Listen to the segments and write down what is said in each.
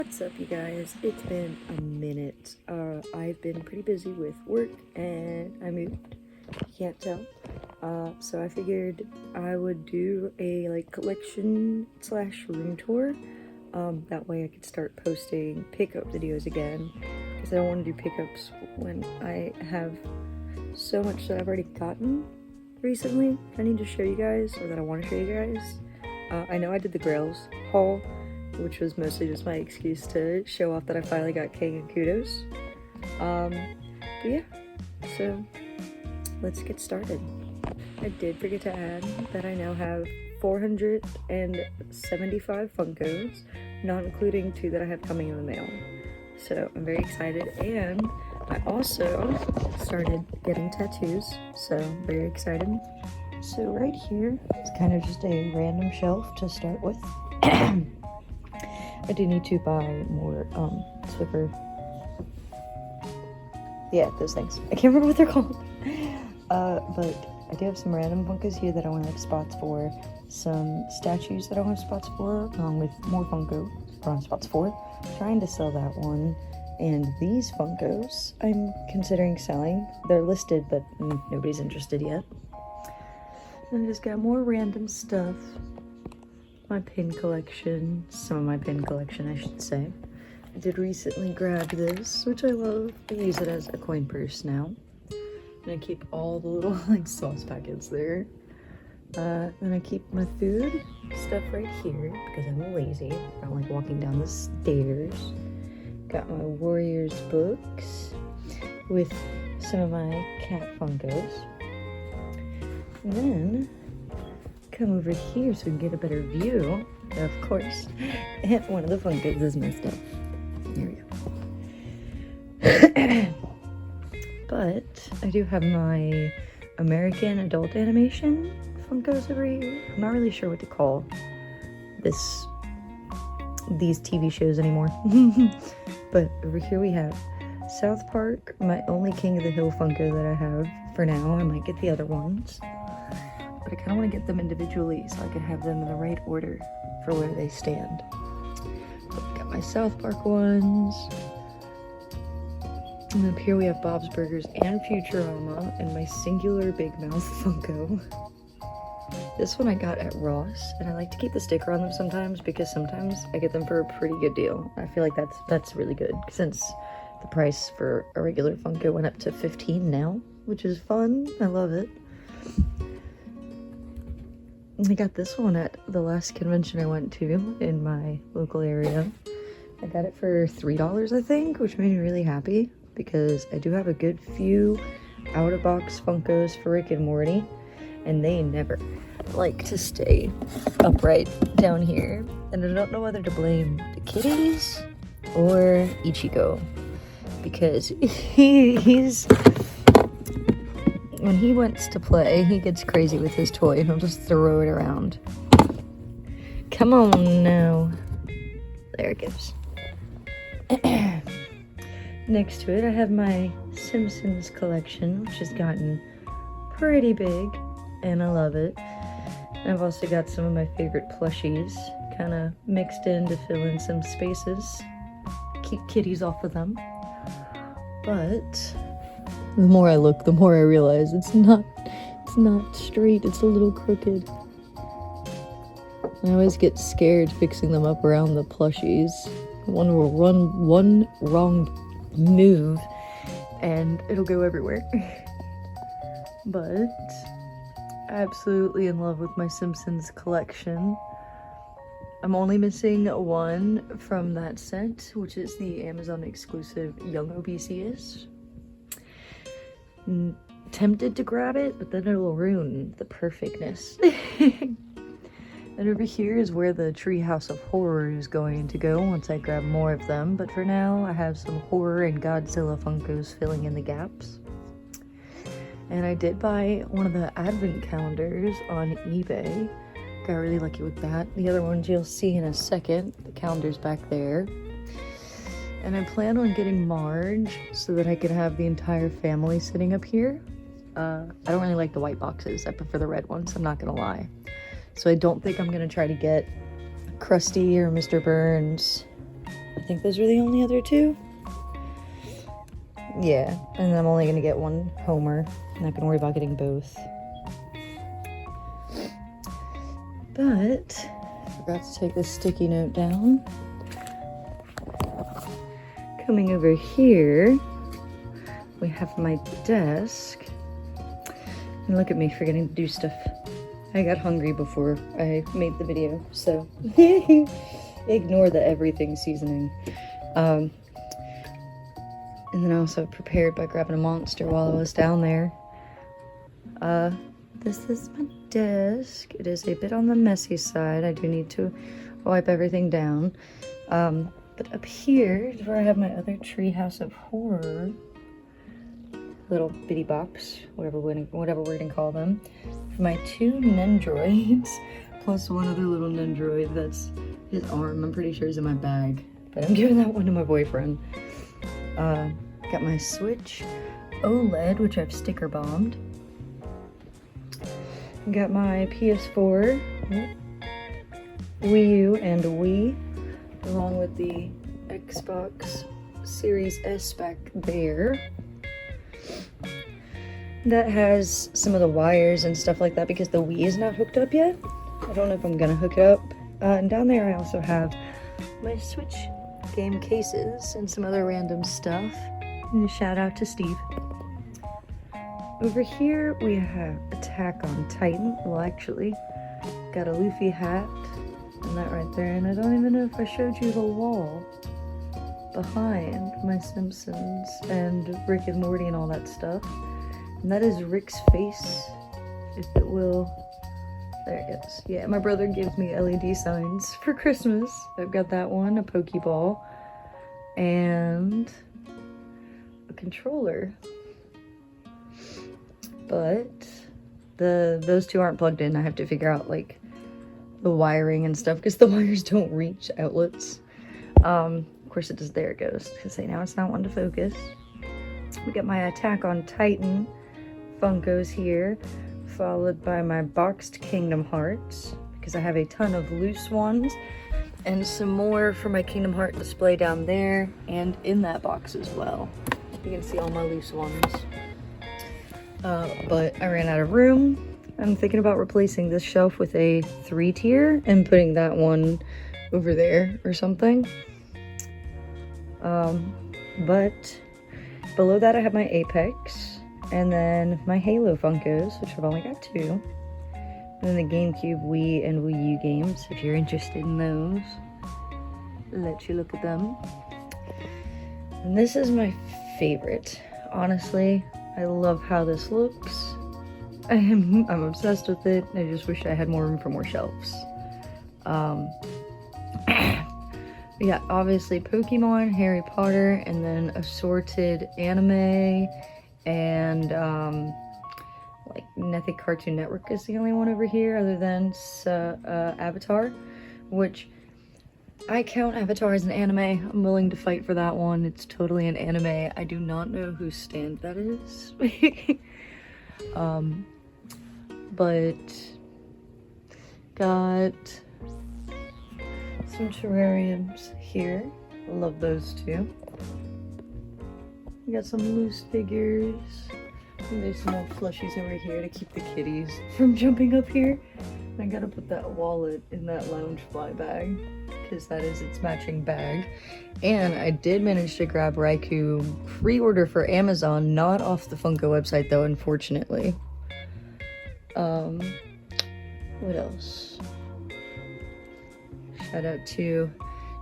What's up, you guys? It's been a minute. I've been pretty busy with work and I moved. Can't tell. So I figured I would do a collection slash room tour. That way I could start posting pickup videos again, because I don't want to do pickups when I have so much that I've already gotten recently. I need to show you guys, or that I want to show you guys. I know I did the Grails haul, which was mostly just my excuse to show off that I finally got King and Kudos. But yeah, so let's get started. I did forget to add that I now have 475 Funkos, not including 2 that I have coming in the mail. So I'm very excited, and I also started getting tattoos, so I'm very excited. So right here is kind of just a random shelf to start with. I do need to buy more Swiffer. Yeah, those things. I can't remember what they're called. But I do have some random Funkos here that I want to have spots for. Some statues that I want to have spots for, along with more Funko that I want spots for. I'm trying to sell that one. And these Funkos I'm considering selling. They're listed, but nobody's interested yet. And I just got more random stuff. My pin collection, some of my pin collection I should say. I did recently grab this, which I love. I use it as a coin purse now. And I keep all the little sauce packets there. Then I keep my food stuff right here because I'm lazy. I don't like walking down the stairs. Got my Warriors books with some of my cat Funkos. And then come over here so we can get a better view, of course. And one of the Funkos is messed up. There we go. But I do have my American adult animation Funkos over here. I'm not really sure what to call these TV shows anymore. But over here we have South Park, my only King of the Hill Funko that I have for now. I might get the other ones, but I kind of want to get them individually so I can have them in the right order for where they stand. But I got my South Park ones. And up here we have Bob's Burgers and Futurama and my singular Big Mouth Funko. This one I got at Ross, and I like to keep the sticker on them sometimes because sometimes I get them for a pretty good deal. I feel like that's really good since the price for a regular Funko went up to $15 now, which is fun. I love it. I got this one at the last convention I went to in my local area. I got it for $3, I think, which made me really happy because I do have a good few out-of-box Funkos for Rick and Morty, and they never like to stay upright down here. And I don't know whether to blame the kitties or Ichigo, because he's when he wants to play, he gets crazy with his toy and he'll just throw it around. Come on now. There it goes. Next to it, I have my Simpsons collection, which has gotten pretty big, and I love it. And I've also got some of my favorite plushies, kind of mixed in to fill in some spaces. Keep kitties off of them. But the more I look, the more I realize it's not straight, it's a little crooked. I always get scared fixing them up around the plushies. One wrong move and it'll go everywhere. But absolutely in love with my Simpsons collection. I'm only missing one from that set, which is the Amazon exclusive Young Obesius. Tempted to grab it, but then it'll ruin the perfectness. And over here is where the Treehouse of Horror is going to go once I grab more of them. But for now, I have some horror and Godzilla Funkos filling in the gaps. And I did buy one of the advent calendars on eBay. Got really lucky with that. The other ones you'll see in a second. The calendar's back there. And I plan on getting Marge so that I could have the entire family sitting up here. I don't really like the white boxes. I prefer the red ones, I'm not gonna lie. So I don't think I'm gonna try to get Krusty or Mr. Burns I think those are the only other two. Yeah, and I'm only gonna get one Homer. I'm not gonna worry about getting both. But I forgot to take this sticky note down. Coming over here, we have my desk. And look at me forgetting to do stuff. I got hungry before I made the video, so ignore the everything seasoning. And then I also prepared by grabbing a Monster while I was down there. This is my desk. It is a bit on the messy side. I do need to wipe everything down. But up here is where I have my other Treehouse of Horror little bitty box, whatever we're gonna call them, for my two Nendroids, plus one other little Nendroid that's his arm. I'm pretty sure he's in my bag, but I'm giving that one to my boyfriend. Got my Switch OLED, which I've sticker bombed. Got my PS4, Wii U, and Wii, along with the Xbox Series S back there. That has some of the wires and stuff like that because the Wii is not hooked up yet. I don't know if I'm gonna hook it up. And down there I also have my Switch game cases and some other random stuff. And a shout out to Steve. Over here we have Attack on Titan. Well, actually, got a Luffy hat and that right there. And I don't even know if I showed you the wall behind my Simpsons and Rick and Morty and all that stuff. And that is Rick's face, if it will. There it is. Yeah, my brother gives me LED signs for Christmas. I've got that one, a Pokeball, and a controller. But those two aren't plugged in. I have to figure out like the wiring and stuff because the wires don't reach outlets. Of course it does. There it goes. Because now it's not one to focus. We got my Attack on Titan Funkos here, followed by my boxed Kingdom Hearts, because I have a ton of loose ones, and some more for my Kingdom Heart display down there, and in that box as well. You can see all my loose ones. But I ran out of room. I'm thinking about replacing this shelf with a 3-tier and putting that one over there or something. But below that I have my Apex. And then my Halo Funkos, which I've only got 2. And then the GameCube, Wii, and Wii U games, if you're interested in those. Let you look at them. And this is my favorite. Honestly, I love how this looks. I'm obsessed with it. I just wish I had more room for more shelves. Yeah, obviously Pokemon, Harry Potter, and then assorted anime. And like I think Cartoon Network is the only one over here other than Avatar, which I count Avatar as an anime. I'm willing to fight for that one. It's totally an anime. I do not know whose stand that is. But got some terrariums here. I love those too. We got some loose figures. And there's some more plushies over here to keep the kitties from jumping up here. I gotta put that wallet in that Loungefly bag because that is its matching bag. And I did manage to grab Raikou pre-order for Amazon, not off the Funko website though, unfortunately. What else? Shout out to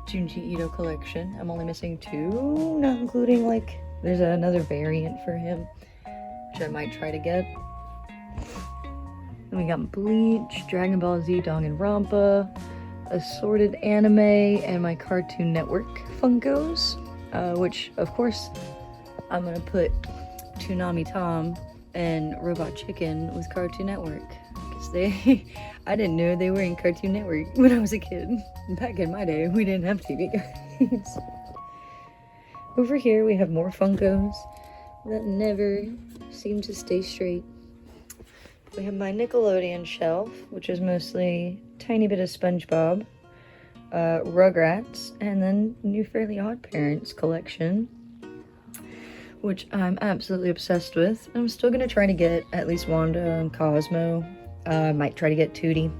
Junji Ito collection. I'm only missing 2, not including like there's another variant for him, which I might try to get. Then we got Bleach, Dragon Ball Z, Danganronpa, assorted anime, and my Cartoon Network Funkos, which of course I'm gonna put Toonami Tom and Robot Chicken with Cartoon Network because I didn't know they were in Cartoon Network when I was a kid. Back in my day, we didn't have TV guides. Over here we have more Funkos that never seem to stay straight. We have my Nickelodeon shelf, which is mostly a tiny bit of SpongeBob, Rugrats, and then new Fairly Odd Parents collection, which I'm absolutely obsessed with. I'm still gonna try to get at least Wanda and Cosmo. Might try to get Tootie.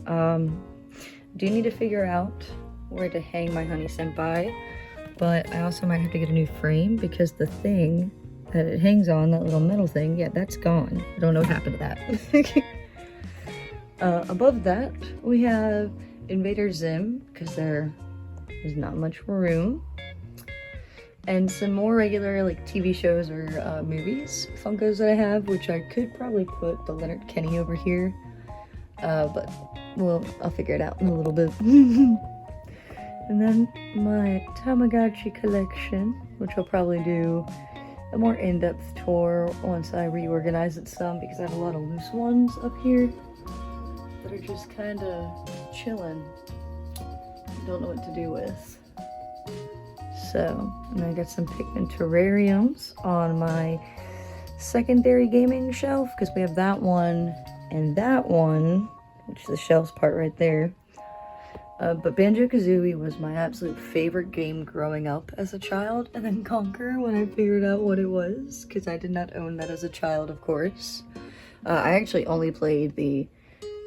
Do need to figure out where to hang my Honey Senpai, but I also might have to get a new frame because the thing that it hangs on, that little metal thing, yeah, that's gone. I don't know what happened to that. Above that, we have Invader Zim, because there is not much room. And some more regular, like, TV shows or movies, Funkos that I have, which I could probably put the Leonard Kenny over here. But, well, I'll figure it out in a little bit. And then my Tamagotchi collection, which I'll probably do a more in-depth tour once I reorganize it some, because I have a lot of loose ones up here that are just kind of chilling. Don't know what to do with. So, and I got some Pikmin terrariums on my secondary gaming shelf, because we have that one and that one, which is the shelves part right there. But Banjo-Kazooie was my absolute favorite game growing up as a child, and then Conquer when I figured out what it was, because I did not own that as a child, of course. I actually only played the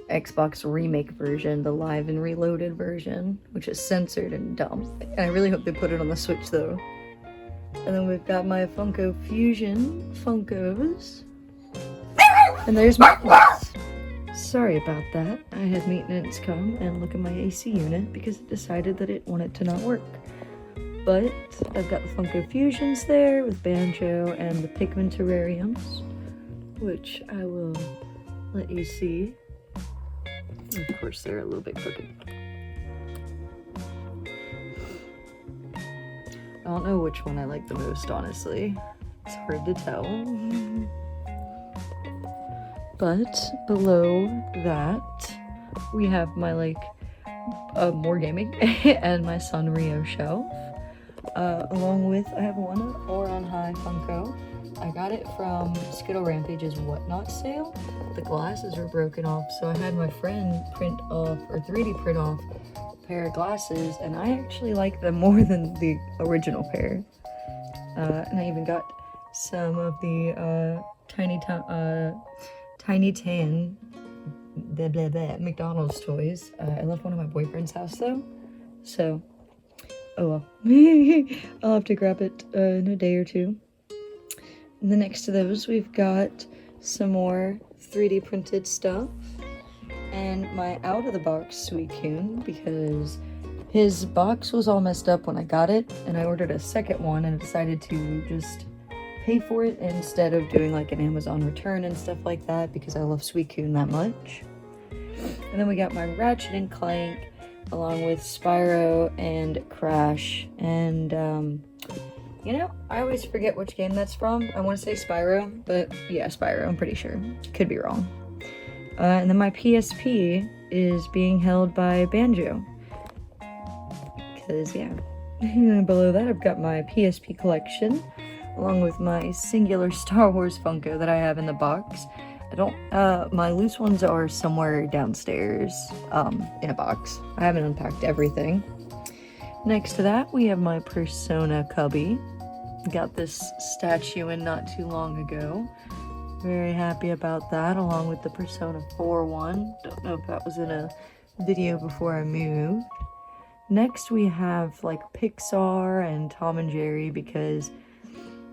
Xbox remake version, the live and reloaded version, which is censored and dumb. And I really hope they put it on the Switch though. And then we've got my Funko Fusion Funkos. And there's my Sorry about that. I had maintenance come and look at my AC unit because it decided that it wanted to not work. But I've got the Funko Fusions there with Banjo and the Pikmin terrariums, which I will let you see. And of course, they're a little bit crooked. I don't know which one I like the most, honestly. It's hard to tell. But below that, we have my, like, more gaming and my Sanrio shelf. Along with, I have one Oron High Funko. I got it from Skittle Rampage's Whatnot sale. The glasses are broken off, so I had my friend print off, or 3D print off, a pair of glasses, and I actually like them more than the original pair. And I even got some of the Tiny Tan McDonald's toys. I left one at my boyfriend's house though, so oh well. I'll have to grab it in a day or two. And then next to those we've got some more 3D printed stuff and my out of the box Suicune, because his box was all messed up when I got it and I ordered a second one and decided to just pay for it instead of doing like an Amazon return and stuff like that, because I love Suicune that much. And then we got my Ratchet and Clank along with Spyro and Crash, and you know, I always forget which game that's from. I want to say Spyro, but yeah, Spyro, I'm pretty sure. Could be wrong. And then my PSP is being held by Banjo, because yeah. And below that I've got my PSP collection along with my singular Star Wars Funko that I have in the box. My loose ones are somewhere downstairs, in a box. I haven't unpacked everything. Next to that, we have my Persona cubby. Got this statue in not too long ago. Very happy about that, along with the Persona 4 one. Don't know if that was in a video before I moved. Next, we have, like, Pixar and Tom and Jerry, because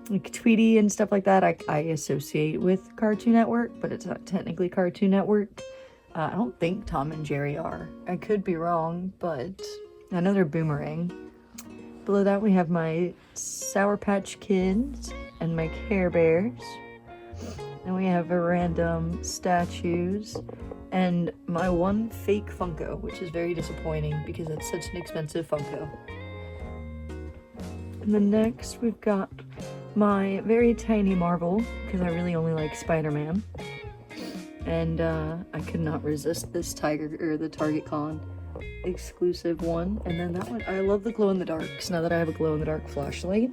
like Tweety and stuff like that I associate with Cartoon Network, but it's not technically Cartoon Network. I don't think Tom and Jerry are. I could be wrong, but I know they're Boomerang. Below that we have my Sour Patch Kids and my Care Bears. And we have a random statues and my one fake Funko, which is very disappointing because it's such an expensive Funko. And then next we've got my very tiny Marvel, because I really only like Spider-Man. And I could not resist this the Target Con exclusive one. And then that one, I love the glow-in-the-darks now that I have a glow-in-the-dark flashlight.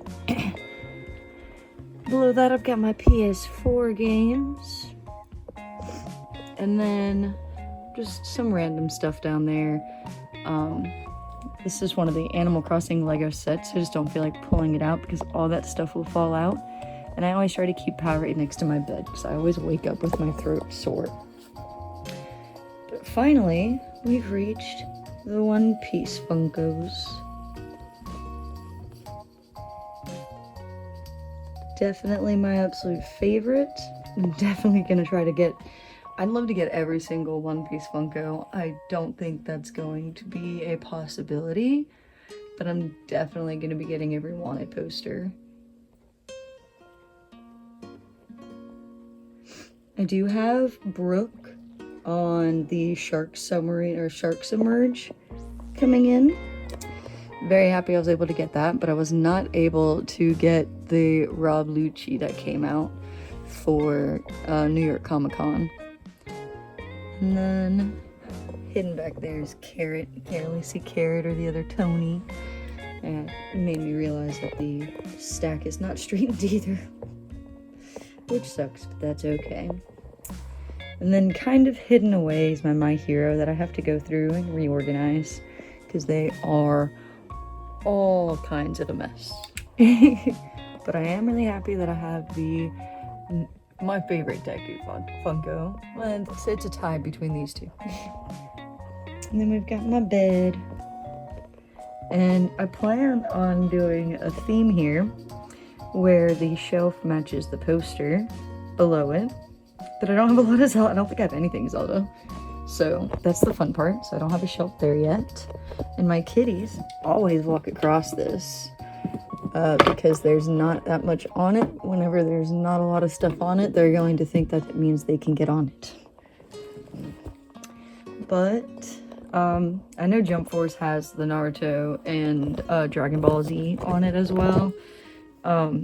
Below that I've got my PS4 games. And then just some random stuff down there. This is one of the Animal Crossing Lego sets. I just don't feel like pulling it out because all that stuff will fall out. And I always try to keep Power right next to my bed because I always wake up with my throat sore. But finally, we've reached the One Piece Funkos. Definitely my absolute favorite. I'm definitely gonna try to get... I'd love to get every single One Piece Funko. I don't think that's going to be a possibility, but I'm definitely gonna be getting every wanted poster. I do have Brooke on the Shark Submerge coming in. Very happy I was able to get that, but I was not able to get the Rob Lucci that came out for New York Comic Con. And then hidden back there is Carrot. You can't really see Carrot or the other Tony. And it made me realize that the stack is not straightened either. Which sucks, but that's okay. And then kind of hidden away is my Hero that I have to go through and reorganize. Because they are all kinds of a mess. But I am really happy that I have my favorite Deku Funko. Well, it's a tie between these two. And then we've got my bed. And I plan on doing a theme here where the shelf matches the poster below it. But I don't have a lot of Zelda. I don't think I have anything Zelda. So that's the fun part. So I don't have a shelf there yet. And my kitties always walk across this. Because there's not that much on it. Whenever there's not a lot of stuff on it, they're going to think that it means they can get on it. But I know Jump Force has the Naruto and Dragon Ball Z on it as well. But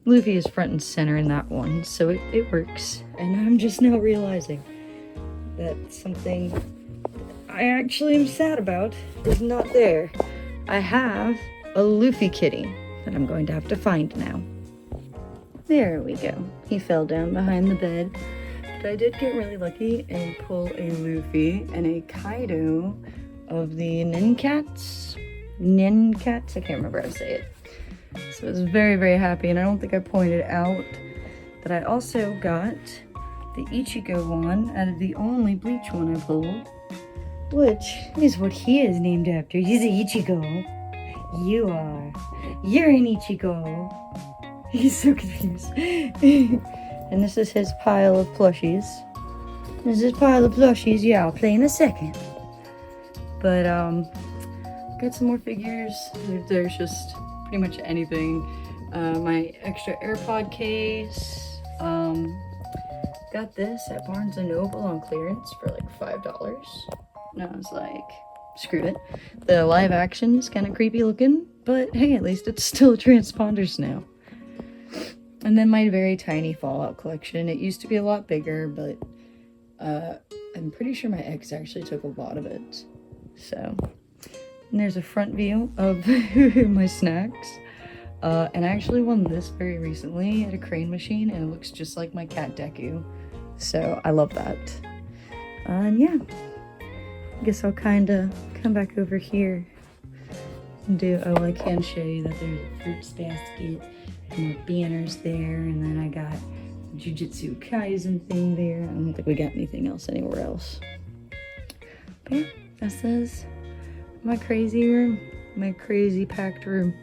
Luffy is front and center in that one, so it works. And I'm just now realizing that something I actually am sad about is not there. I have a Luffy kitty that I'm going to have to find now. There we go. He fell down behind the bed. But I did get really lucky and pull a Luffy and a Kaido of the Nincats. I can't remember how to say it. So I was very, very happy, and I don't think I pointed out that I also got the Ichigo one out of the only Bleach one I pulled, which is what he is named after. He's an Ichigo. You're an Ichigo. He's so confused. And this is his pile of plushies. Yeah, I'll play in a second. But, got some more figures. There's just pretty much anything. My extra AirPod case. Got this at Barnes & Noble on clearance for like $5. And I was like, screw it. The live action's kind of creepy looking, but hey, at least it's still a transponders now. And then my very tiny Fallout collection. It used to be a lot bigger, but I'm pretty sure my ex actually took a lot of it. So, and there's a front view of my snacks. And I actually won this very recently at a crane machine, and it looks just like my cat Deku. So I love that. And yeah, I guess I'll kind of come back over here and do, oh, I can show you that there's a fruits basket and more banners there, and then I got Jujutsu Kaisen thing there. I don't think we got anything else anywhere else. But yeah, this is my crazy room, my crazy packed room.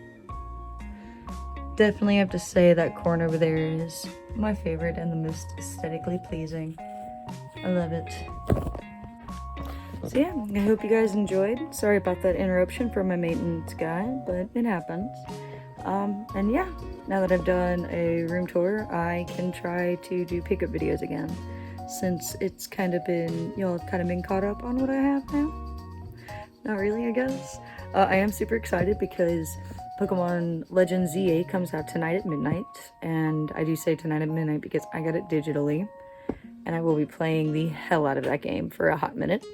Definitely have to say that corner over there is my favorite and the most aesthetically pleasing. I love it. So yeah, I hope you guys enjoyed. Sorry about that interruption from my maintenance guy, but it happens. And yeah, now that I've done a room tour, I can try to do pickup videos again, since it's kind of been, y'all have kind of been caught up on what I have now. Not really, I guess. I am super excited because Pokemon Legends ZA comes out tonight at midnight, and I do say tonight at midnight because I got it digitally, and I will be playing the hell out of that game for a hot minute.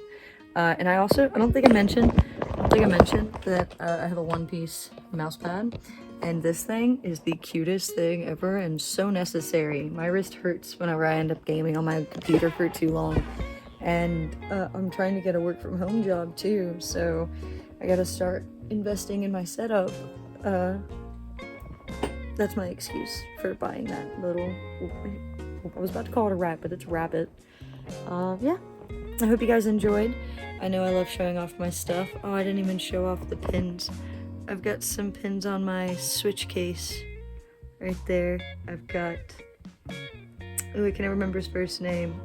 And I don't think I mentioned that I have a One Piece mouse pad, and this thing is the cutest thing ever and so necessary. My wrist hurts whenever I end up gaming on my computer for too long, And I'm trying to get a work from home job too, so I gotta start investing in my setup. That's my excuse for buying that little, I was about to call it a rat, but it's a rabbit. Yeah, I hope you guys enjoyed. I know I love showing off my stuff. Oh, I didn't even show off the pins. I've got some pins on my Switch case right there. I've got, oh, I can never remember his first name.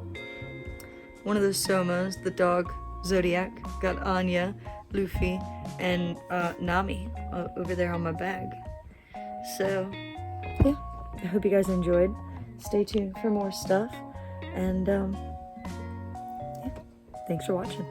One of those Somas, the dog, Zodiac, got Anya, Luffy, and Nami over there on my bag. So, yeah, I hope you guys enjoyed. Stay tuned for more stuff, and yeah, thanks for watching.